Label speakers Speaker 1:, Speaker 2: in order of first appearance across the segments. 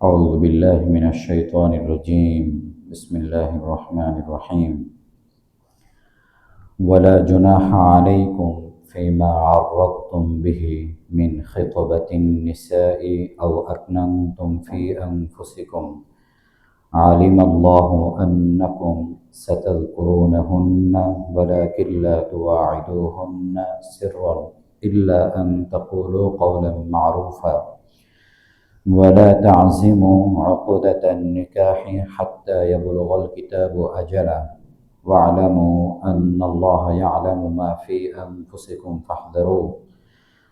Speaker 1: أعوذ بالله من الشيطان الرجيم. بسم الله الرحمن الرحيم. ولا جناح عليكم فيما عرضتم به من خطبة النساء أو أكننتم في أنفسكم علم الله أنكم ستذكرونهن ولكن لا تواعدوهن سرا إلا أن تقولوا قولا معروفا ولا تعزموا عقدة النكاح حتى يبلغ الكتاب أجله واعلموا أن الله يعلم ما في أنفسكم فاحذروه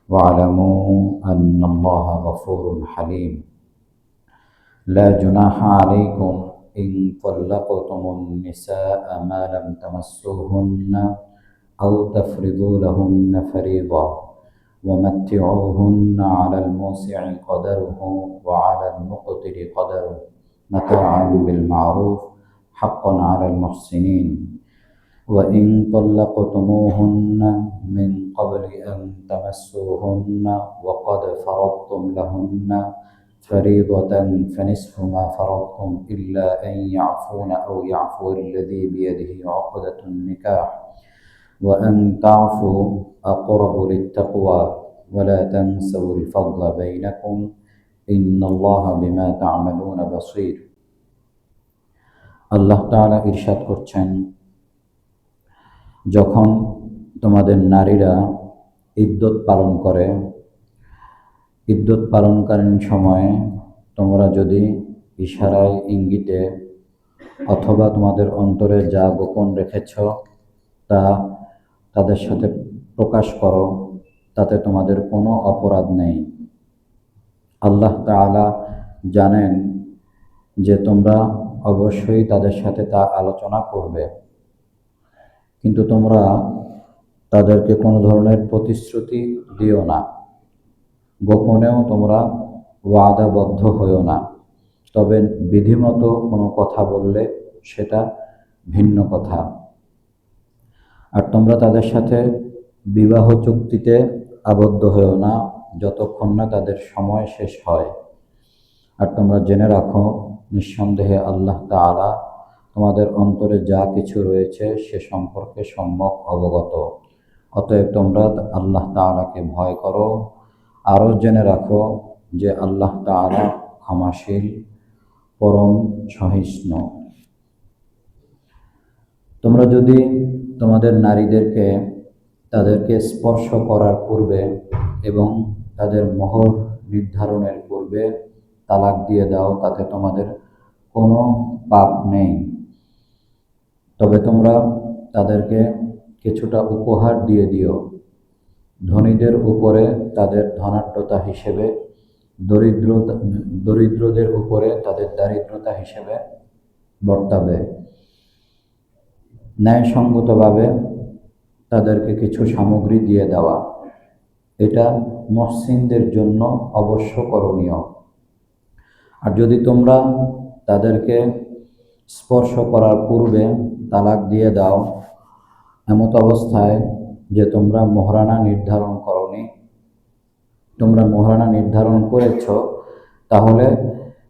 Speaker 1: واعلموا أن الله غفور حليم. لا جناح عليكم إن طلقتم النساء ما لم تمسوهن أو تفرضوا لهن فريضة ومتعوهن على الموسع قدره وعلى المقتر قدره متاعا بالمعروف حقا على المحسنين. وإن طلقتموهن من قبل أن تمسوهن وقد فرضتم لهن فريضة فنصف ما فرضتم إلا أن يعفون أو يعفو الذي بيده عقدة النكاح وأن تعفوا أقرب للتقوى ولا تنسوا الفضل بينكم إن الله بما تعملون بصير. আল্লাহ তাআলা ইরশাদ করছেন, যখন তোমাদের নারীরা ইদ্যত পালন করে, ইদ্যত পালনকালীন সময়ে তোমরা যদি ইশারায়, ইঙ্গিতে অথবা তোমাদের অন্তরে যা গোপন রেখেছ তা তাদের সাথে প্রকাশ করো, তাতে তোমাদের কোনো অপরাধ নেই। আল্লাহ তাআলা জানেন যে তোমরা অবশ্যই তাদের সাথে তা আলোচনা করবে, কিন্তু তোমরা তাদেরকে কোনো ধরনের প্রতিশ্রুতি দিও না, গোপনেও তোমরা ওয়াদাবদ্ধ হইও না। তবে বিধিমতো কোনো কথা বললে সেটা ভিন্ন কথা। আর তোমরা তাদের সাথে বিবাহ চুক্তিতে আবদ্ধ হয়েও না যতক্ষণ না তাদের সময় শেষ হয়। আর তোমরা জেনে রাখো, নিঃসন্দেহে আল্লাহ তাআলা তোমাদের অন্তরে যা কিছু রয়েছে সে সম্পর্কে সম্যক অবগত। অতএব তোমরা আল্লাহ তাআলাকে ভয় করো। আরও জেনে রাখো যে আল্লাহ তাআলা ক্ষমাশীল, পরম সহিষ্ণু। তোমরা যদি তোমাদের নারীদেরকে তাদেরকে স্পর্শ করার পূর্বে এবং তাদের মোহর নির্ধারণের পূর্বে তালাক দিয়ে দাও, তাতে তোমাদের কোনো পাপ নেই। তবে তোমরা তাদেরকে কিছুটা উপহার দিয়ে দিও। ধনীদের উপরে তাদের ধনাঢ্যতা হিসেবে, দরিদ্রদের উপরে তাদের দারিদ্রতা হিসেবে বর্তাবে। ন্যায়সঙ্গতভাবে তাদেরকে কিছু সামগ্রী দিয়ে দেওয়া, এটা মুহসিনদের জন্য অবশ্য করণীয়। আর যদি তোমরা তাদেরকে স্পর্শ করার পূর্বে তালাক দিয়ে দাও, এমত অবস্থায় যে তোমরা মোহরানা নির্ধারণ করনি, তোমরা মোহরানা নির্ধারণ করেছ, তাহলে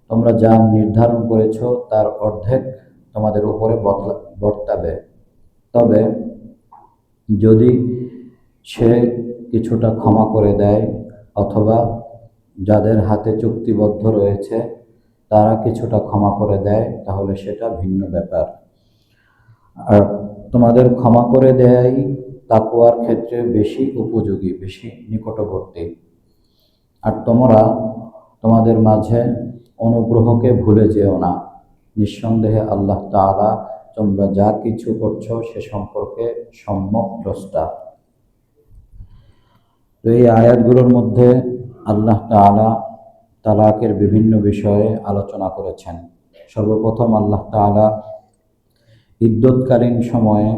Speaker 1: তোমরা যা নির্ধারণ করেছ তার অর্ধেক তোমাদের উপরে বর্তাবে। তবে যদি সে কিছুটা ক্ষমা করে দেয় অথবা যাদের হাতে চুক্তিবদ্ধ রয়েছে তারা কিছুটা ক্ষমা করে দেয়, তাহলে সেটা ভিন্ন ব্যাপার। আর তোমাদের ক্ষমা করে দেয়াই তাকওয়ার ক্ষেত্রে বেশি উপযোগী, বেশি নিকটবর্তী। আর তোমরা তোমাদের মাঝে অনুগ্রহকে ভুলে যেও না। নিঃসন্দেহে আল্লাহ তাআলা তোমরা যা কিছু করছো সে সম্পর্কে সম্যক দ্রষ্টা। তো এই আয়াতগুলোর মধ্যে আল্লাহ তাআলা তালাকের বিভিন্ন বিষয়ে আলোচনা করেছেন। সর্বপ্রথম আল্লাহ তাআলা ইদ্যতকালীন সময়ে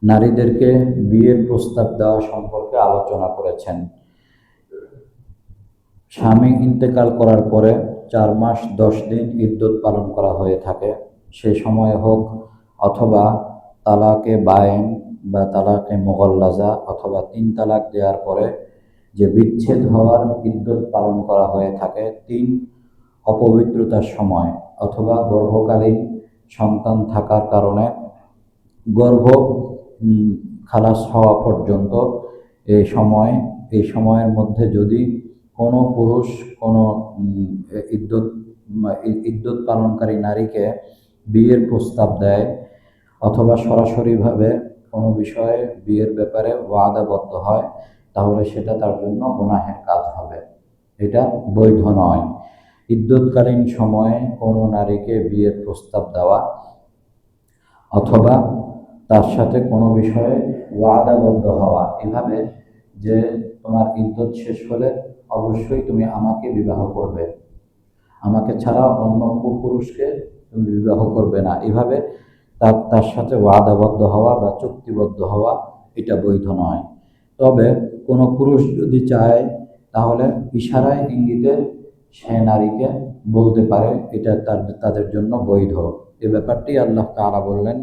Speaker 1: নারীদেরকে বিয়ের প্রস্তাব দেওয়া সম্পর্কে আলোচনা করেছেন। স্বামী ইন্তেকাল করার পরে 4 মাস 10 দিন ইদ্যত পালন করা হয়ে থাকে। সেই সময়ে হোক অথবা তালাকে বায়েন বা তালাকে মুগাল্লাজা অথবা 3 তালাক দেওয়ার পরে যে বিচ্ছেদ হওয়ার ইদ্যত পালন করা হয়ে থাকে, 3 অপবিত্রতার সময় অথবা গর্ভকালীন সন্তান থাকার কারণে গর্ভ খালাস হওয়া পর্যন্ত এই সময় এই সময়ের মধ্যে যদি কোনো পুরুষ কোনো ইদ্যত ইদ্যত পালনকারী নারীকে বিয়ের প্রস্তাব দেয় অথবা সরাসরিভাবে কোনো বিষয়ে বিয়ের ব্যাপারে ওয়াদাবদ্ধ হয়, তাহলে সেটা তার জন্য গুনাহের কাজ হবে, এটা বৈধ নয়। ইদ্যতকালীন সময়ে কোনো নারীকে বিয়ের প্রস্তাব দেওয়া অথবা তার সাথে কোনো বিষয়ে ওয়াদাবদ্ধ হওয়া, এভাবে যে তোমার ইদ্যত শেষ হলে অবশ্যই তুমি আমাকে বিবাহ করবে, আমাকে ছাড়া অন্য পুরুষকে তুমি বিবাহ করবে না, এভাবে তার সাথে ওয়াদাবদ্ধ হওয়া বা চুক্তিবদ্ধ হওয়া এটা বৈধ নয়। তবে কোনো পুরুষ যদি চায় তাহলে ইশারায় ইঙ্গিতে সে নারীকে বলতে পারে, এটা তাদের জন্য বৈধ। এ ব্যাপারটি আল্লাহ তাআলা বললেন,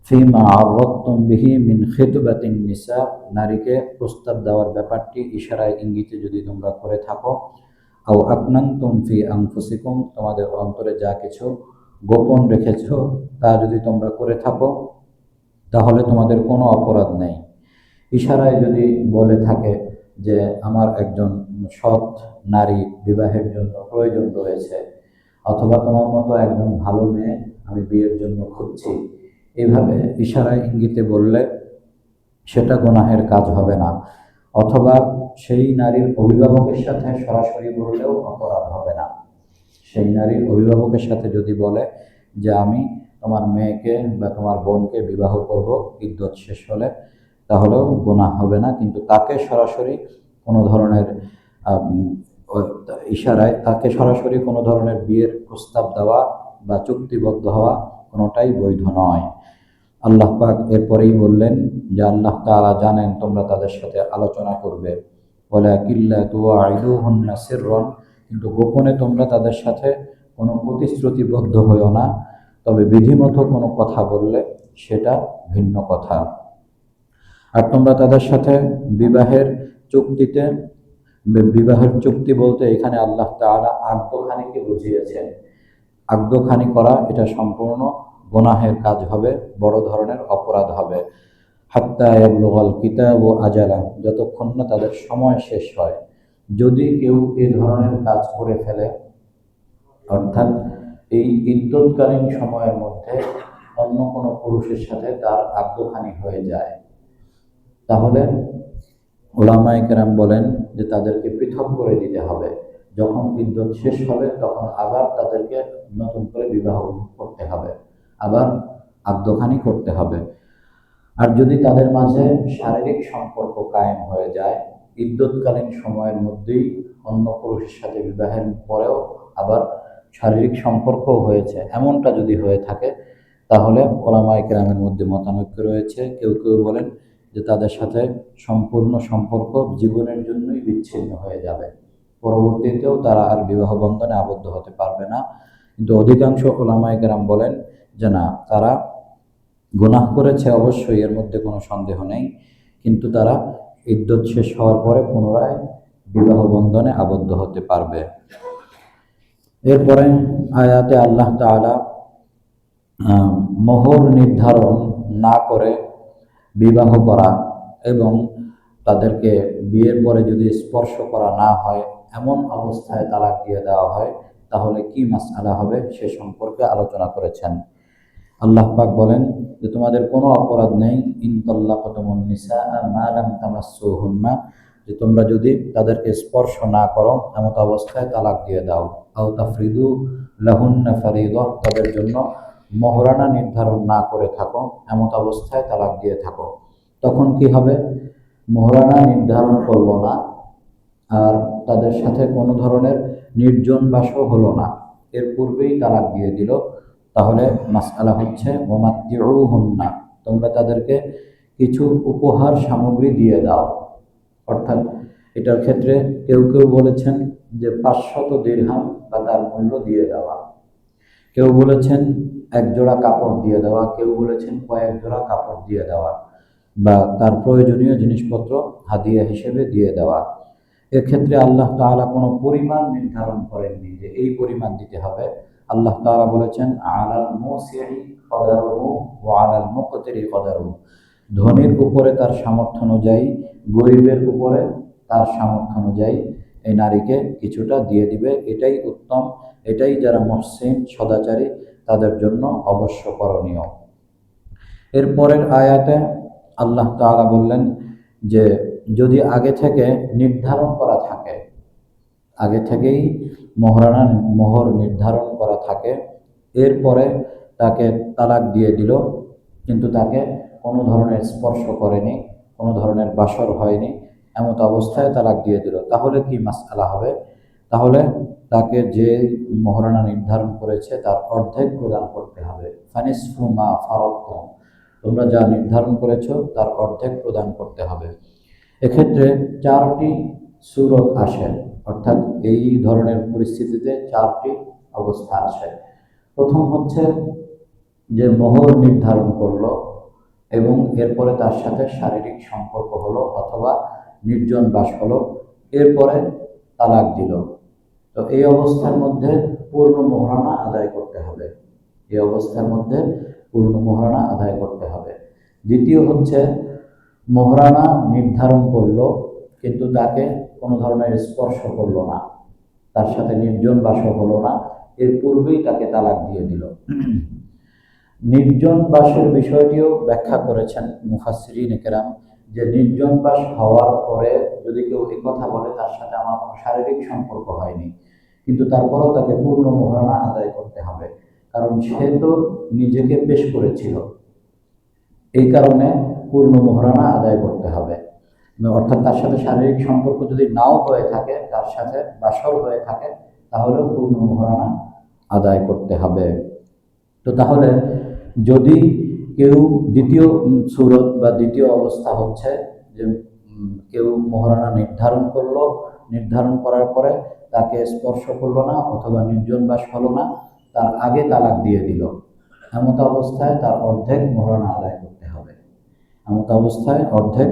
Speaker 1: ফিমা আরাদতুম বিহি মিন খিতবাতিন নিসা, নারীকে প্রস্তাব দেওয়ার ব্যাপারটি ইশারায় ইঙ্গিতে যদি তোমরা করে থাকো, আও আকনানতুম ফি আনফুসিকুম, তোমাদের অন্তরে যা কিছু গোপন রেখেছ তা যদি তোমরা করে থাকো তাহলে তোমাদের কোনো অপরাধ নেই। ইশারায় যদি বলে থাকে যে আমার একজন সৎ নারী বিবাহের জন্য প্রয়োজন রয়েছে, অথবা তোমার মতো একজন ভালো মেয়ে আমি বিয়ের জন্য খুঁজছি, এভাবে ইশারায় ইঙ্গিতে বললে সেটা গুনাহের কাজ হবে না। অথবা সেই নারীর অভিভাবকের সাথে সরাসরি বললেও অপরাধ হবে না। সেই নারীর অভিভাবকের সাথে যদি বলে যে আমি তোমার মেয়েকে বা তোমার বোনকে বিবাহ করব ইদ্যত শেষ হলে, তাহলেও গুনাহ হবে না। কিন্তু তাকে সরাসরি কোনো ধরনের ইশারায় তাকে সরাসরি কোনো ধরনের বিয়ের প্রস্তাব দেওয়া বা চুক্তিবদ্ধ হওয়া কোনোটাই বৈধ নয়। আল্লাহ পাক এরপরেই বললেন যে আল্লাহ তাআলা জানেন তোমরা তাদের সাথে আলোচনা করবে, ওয়ালাকিল্লা তুওয়াইদুহুন্না সিররান, কিন্তু গোপনে তোমরা তাদের সাথে কোনো প্রতিশ্রুতিবদ্ধ হইও না, তবে বিধিমতো কোনো কথা বললে সেটা ভিন্ন কথা। আর তোমরা তাদের সাথে বিবাহের চুক্তি বলতে এখানে আল্লাহ তাআলা আত্মখানিকে বুঝিয়েছেন। আত্মখানি করা এটা সম্পূর্ণ গুনাহের কাজ হবে, বড় ধরনের অপরাধ হবে। হাত্তা ইয়াবলুগাল কিতাবু আজালা, যতক্ষণ না তাদের সময় শেষ হয়। যদি কেউ এই ধরনের কাজ করে ফেলে, অর্থাৎ এই ইদ্যতকালীন সময়ের মধ্যে অন্য কোনো পুরুষের সাথে তার আত্মখানি হয়ে যায়, তাহলে উলামায়ে কেরাম বলেন যে তাদেরকে পৃথক করে দিতে হবে। যখন ইদ্যত শেষ হবে তখন আবার তাদেরকে নতুন করে বিবাহ করতে হবে, আবার আদ্যখানি করতে হবে। আর যদি তাদের মাঝে শারীরিক সম্পর্ক কায়েম হয়ে যায়, ইদ্যতকালীন সময়ের মধ্যেই অন্য পুরুষের সাথে বিবাহের পরেও আবার শারীরিক সম্পর্কও হয়েছে, এমনটা যদি হয়ে থাকে, তাহলে উলামায়ে কেরামের মধ্যে মতানৈক্য রয়েছে। কেউ কেউ বলেন যে তাদের সাথে সম্পূর্ণ সম্পর্ক জীবনের জন্যই বিচ্ছিন্ন হয়ে যাবে, পরবর্তীতেও তারা আর বিবাহ বন্ধনে আবদ্ধ হতে পারবে না। কিন্তু অধিকাংশ উলামায়ে কেরাম বলেন যে না, তারা গুনাহ করেছে অবশ্যই, এর মধ্যে কোনো সন্দেহ নেই, কিন্তু তারা ইদ্যত শেষ হওয়ার পরে পুনরায় বিবাহ বন্ধনে আবদ্ধ হতে পারবে। এরপরে আয়াতে আল্লাহ তাআলা মোহর নির্ধারণ না করে বিবাহ করা এবং তাদেরকে বিয়ের পরে যদি স্পর্শ করা না হয় এমন অবস্থায় তালাক দিয়ে দেওয়া হয়, তাহলে কি মাসআলা হবে সে সম্পর্কে আলোচনা করেছেন। আল্লাহ পাক বলেন যে তোমাদের কোনো অপরাধ নেই, ইন তাল্লাকতুমুন নিসাআ মা লাম তামাসসুহুন্না, যে তোমরা যদি তাদেরকে স্পর্শ না করো এমত অবস্থায় তালাক দিয়ে দাও, আও তাফরিদু লাহুন্না ফারিদা, তাদের জন্য মহরানা নির্ধারণ না করে থাকো, এমত অবস্থায় তালাক দিয়ে থাকো। তখন কি হবে? মহরানা নির্ধারণ করলো না আর তাদের সাথে কোনো ধরনের নির্জন বাসও হলো না, এর পূর্বেই তালাক দিয়ে দিল, তাহলে মাসআলা হচ্ছে ওয়ামাত্তিউহুন্না, তোমরা তাদেরকে কিছু উপহার সামগ্রী দিয়ে দাও। অর্থাৎ এটার ক্ষেত্রে কেউ কেউ বলেছেন যে 500 দিরহাম বা তার মূল্য দিয়ে দেওয়া, কেউ বলেছেন এক জোড়া কাপড় দিয়ে দেওয়া, কেউ বলেছেন কয়েক জোড়া কাপড় দিয়ে দেওয়া, বা তার প্রয়োজনীয় জিনিসপত্র হাদিয়া হিসেবে দিয়ে দেওয়া। এক্ষেত্রে আল্লাহ তাআলা কোনো পরিমাণ নির্ধারণ করেননি যে এই পরিমাণ দিতে হবে। আল্লাহ তাআলা বলেছেন আলাল মুসিই কদারুহু ওয়া আলাল মুকতিরি কদারুহু, ধনীর উপরে তার সামর্থ্য অনুযায়ী, গরিবের উপরে তার সামর্থ্য অনুযায়ী এই নারীকে কিছুটা দিয়ে দিবে। এটাই উত্তম, এটাই যারা মুহসিন সদাচারী তাদের জন্য অবশ্য করণীয়। এরপরের আয়াতে আল্লাহ তাআলা বললেন যে যদি আগে থেকে নির্ধারণ করা থাকে, আগে থেকেই মোহর নির্ধারণ করা থাকে, এরপরে তাকে তালাক দিয়ে দিল, কিন্তু তাকে কোনো ধরনের স্পর্শ করেনি, কোনো ধরনের বাসর হয়নি, এমত অবস্থায় তালাক দিয়ে দিল, তাহলে কি মাসআলা হবে? তাহলে তাকে যে মোহরানা নির্ধারণ করেছে তার অর্ধেক প্রদান করতে হবে। ফানিসফু মা ফারাদতুম, তোমরা যা নির্ধারণ করেছো তার অর্ধেক প্রদান করতে হবে। এক্ষেত্রে 4টি সূরত আসে, অর্থাৎ এই ধরনের পরিস্থিতিতে 4টি অবস্থা আসে। প্রথম হচ্ছে যে মোহর নির্ধারণ করলো এবং এরপরে তার সাথে শারীরিক সম্পর্ক হলো অথবা নির্জন বাস হলো, এরপরে তালাক দিল। তো এই অবস্থার মধ্যে পূর্ণ মোহরানা আদায় করতে হবে, এই অবস্থার মধ্যে পূর্ণ মোহরানা আদায় করতে হবে। দ্বিতীয় হচ্ছে মোহরানা নির্ধারণ করলো কিন্তু তাকে কোনো ধরনের স্পর্শ করলো না, তার সাথে নির্জন বাসও হলো না, এর পূর্বেই তাকে তালাক দিয়ে দিল। নির্জন বাসের বিষয়টিও ব্যাখ্যা করেছেন মুফাসসিরিনে কেরাম যে নির্জন বাস হওয়ার পরে যদি কেউ এই কথা বলে তার সাথে আমার কোনো শারীরিক সম্পর্ক হয়নি, কিন্তু তারপরেও তাকে পূর্ণ মোহরানা আদায় করতে হবে, কারণ সে তো নিজেকে পেশ করেছিল, এই কারণে পূর্ণ মোহরানা আদায় করতে হবে। অর্থাৎ তার সাথে শারীরিক সম্পর্ক যদি নাও হয়ে থাকে, তার সাথে বাসর হয়ে থাকে, তাহলেও পূর্ণ মোহরানা আদায় করতে হবে। তো তাহলে যদি কেউ দ্বিতীয় সূরত বা দ্বিতীয় অবস্থা হচ্ছে যে কেউ মোহরানা নির্ধারণ করলো, নির্ধারণ করার পরে তাকে স্পর্শ করলো না অথবা নির্জন বাস হলো না, তার আগে তালাক দিয়ে দিল, এমত অবস্থায় তার অর্ধেক মোহরানা আদায় করতে হবে, এমত অবস্থায় অর্ধেক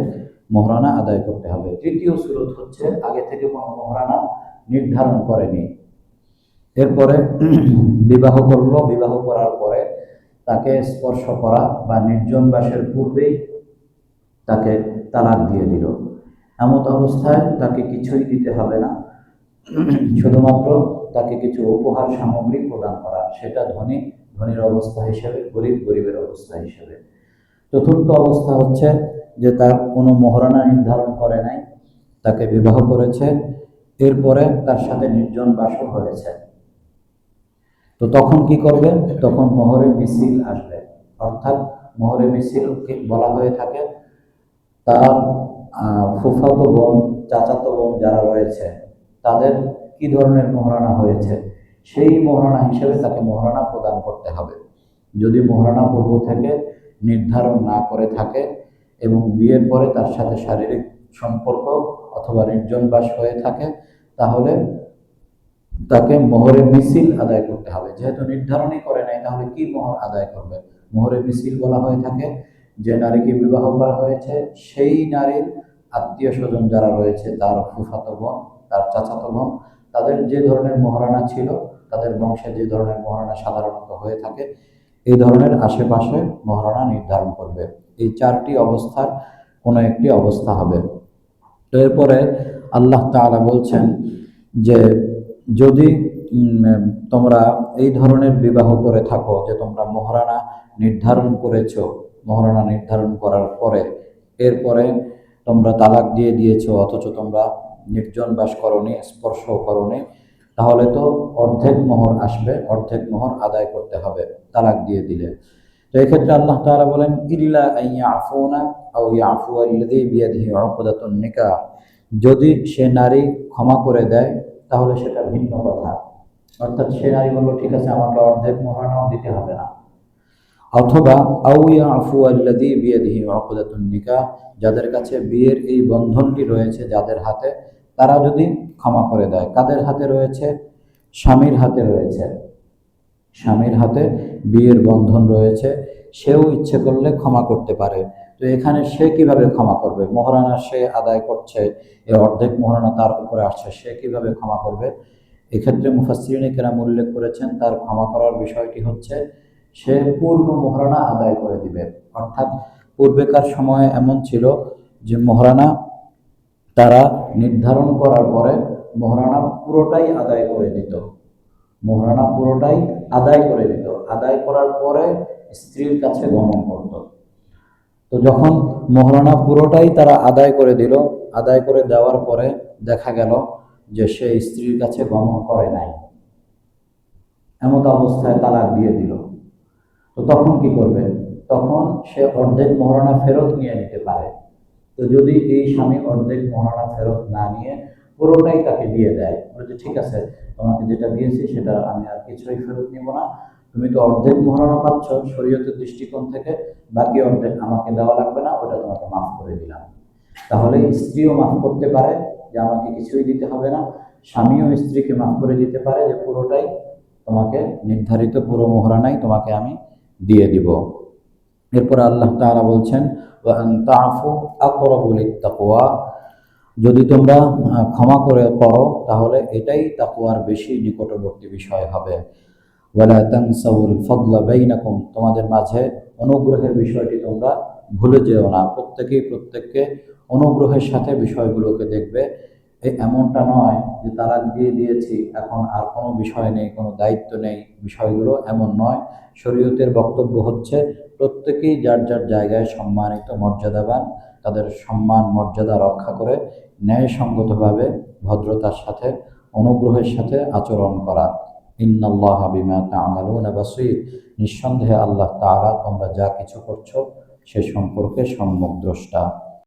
Speaker 1: মোহরানা আদায় করতে হবে। তৃতীয় সূরত হচ্ছে আগে থেকে কোনো মোহরানা নির্ধারণ করেনি, এরপরে বিবাহ করলো, বিবাহ করার পরে তাকে স্পর্শ করা বা নির্জন বাসের পূর্বেই তাকে তালাক দিয়ে দিল, এমত অবস্থায় তাকে কিছুই দিতে হবে না, শুধুমাত্র তাকে কিছু উপহার সামগ্রী প্রদান করা, সেটা ধনীর অবস্থা হিসেবে, গরিবের অবস্থা হিসেবে। চতুর্থ অবস্থা হচ্ছে যে তার কোনো মোহরানা নির্ধারণ করে নাই, তাকে বিবাহ করেছে, এরপরে তার সাথে নির্জন বাসও হয়েছে, তো তখন কি করবে? তখন মোহরে মিছিল আসবে, অর্থাৎ মোহরে মিছিলকে বলা হয়ে থাকে তার ফুফাতো বোন, চাচাতো বোন যারা রয়েছে তাদের কি ধরনের মোহরানা হয়েছে সেই মোহরানা হিসেবে তাকে মোহরানা প্রদান করতে হবে। যদি মোহরানা পূর্ব থেকে নির্ধারণ না করে থাকে এবং বিয়ের পরে তার সাথে শারীরিক সম্পর্ক অথবা নির্জন বাস হয়ে থাকে, তাহলে তাকে মোহরে মিছিল আদায় করতে হবে। যেহেতু নির্ধারণই করে নাই, তাহলে কি মোহর আদায় করবে? মোহরে মিছিল বলা হয়ে থাকে যে নারীকে বিবাহ করা হয়েছে সেই নারীর আত্মীয় স্বজন যারা রয়েছে, তার ফুফাতো বোন, তার চাচাতো বোন, তাদের যে ধরনের মোহরানা ছিল, তাদের বংশে যে ধরনের মোহরানা সাধারণত হয়ে থাকে, এই ধরনের আশেপাশে মোহরানা নির্ধারণ করবে। এই 4টি অবস্থার কোনো একটি অবস্থা হবে। তো এরপরে আল্লাহ তাআলা বলছেন যে যদি তোমরা এই ধরনের বিবাহ করে থাকো যে তোমরা মোহরানা নির্ধারণ করেছো, মোহরানা নির্ধারণ করার পরে এরপরে তোমরা তালাক দিয়ে দিয়েছো, অথচ তোমরা নির্জন বাস করনি, স্পর্শ করনি, তাহলে তো অর্ধেক মোহর আসবে, অর্ধেক মোহর আদায় করতে হবে তালাক দিয়ে দিলে। তো এক্ষেত্রে আল্লাহ তাআলা বলেন ইল্লা আইয়াফুনা আও ইয়াফু আল্লাযী বিয়াদিহি উকদাতুন নিকাহ, যদি সে নারী ক্ষমা করে দেয় তাহলে সেটা ভিন্ন কথা, অর্থাৎ সে নারী বললো ঠিক আছে আমাকে অর্ধেক মোহরানাও দিতে হবে না, অথবা আও ইয়াফু আল্লাযী বিয়াদিহি উকদাতুন নিকাহ, যাদের কাছে বিয়ের এই বন্ধনটি রয়েছে, যাদের হাতে, তারা যদি ক্ষমা করে দেয়। কাদের হাতে রয়েছে? স্বামীর হাতে রয়েছে, স্বামীর হাতে বিয়ের বন্ধন রয়েছে, সেও ইচ্ছে করলে ক্ষমা করতে পারে। তো এখানে সে কিভাবে ক্ষমা করবে? মহারানা সে আদায় করছে, এ অর্ধেক মহারানা তার উপরে আসছে, সে কিভাবে ক্ষমা করবে? এক্ষেত্রে মুফাসসিরিনে কেরাম উল্লেখ করেছেন তার ক্ষমা করার বিষয়টি হচ্ছে সে পূর্ণ মহারানা আদায় করে দিবে। অর্থাৎ পূর্বেকার সময়ে এমন ছিল যে মহারানা তারা নির্ধারণ করার পরে মহারানা পুরোটাই আদায় করে দিত। মহারানা পুরোটাই আদায় করে দিত, আদায় করার পরে স্ত্রীর কাছে গমন করত। তো যখন মহারানা পুরোটাই তারা আদায় করে দিল, আদায় করে দেওয়ার পরে দেখা গেল যে সে স্ত্রীর কাছে গমন করে নাই, এমত অবস্থায় তালাক দিয়ে দিল। তো তখন কি করবে? তখন সে অর্ধেক মহারানা ফেরত নিয়ে নিতে পারে। তো যদি এই স্বামী অর্ধেক মহারানা ফেরত না নিয়ে পুরোটাই তাকে দিয়ে দেয়, বলে ঠিক আছে তোমাকে যেটা দিয়েছি সেটা আমি আর কিছুই ফেরত নিব না, তুমি তো অর্ধেক মহারানা পাচ্ছ শরীয়তের দৃষ্টিকোণ থেকে, বাকি অর্ধেক আমাকে দেওয়া লাগবে না, ওটা তোমাকে মাফ করে দিলাম। তাহলে স্ত্রীও মাফ করতে পারে যে আমাকে কিছুই দিতে হবে না, স্বামীও স্ত্রীকে মাফ করে দিতে পারে যে পুরোটাই তোমাকে নির্ধারিত পুরো মহারানাই তোমাকে আমি দিয়ে দিব। এরপর আল্লাহ তাআলা বলছেন ওয়া আন তা'ফু আকরাবু লিত-তাকওয়া, যদি তোমরা ক্ষমা করে করো তাহলে এটাই তাকওয়ার বেশি নিকটবর্তী বিষয় হবে। ওয়ালা তানসাউল ফাদলা বাইনাকুম, তোমাদের মাঝে অনুগ্রহের বিষয়টি তোমরা ভুলে যেও না। প্রত্যেকেই প্রত্যেককে অনুগ্রহের সাথে বিষয়গুলোকে দেখবে। এমনটা নয় যে তালাক দিয়ে দিয়েছি এখন আর কোনো বিষয় নেই, কোনো দায়িত্ব নেই, বিষয়গুলো এমন নয়। শরীয়তের বক্তব্য হচ্ছে প্রত্যেকেই যার যার জায়গায় সম্মানিত, মর্যাদাবান, তাদের সম্মান মর্যাদা রক্ষা করে ন্যায়সঙ্গতভাবে ভদ্রতার সাথে অনুগ্রহের সাথে আচরণ করা। ইন্নাল্লাহা বিমা তা'মালুনা বাসীর, নিঃসন্দেহে আল্লাহ তাআলা তোমরা যা কিছু করছো সে সম্পর্কে সম্যক দ্রষ্টা।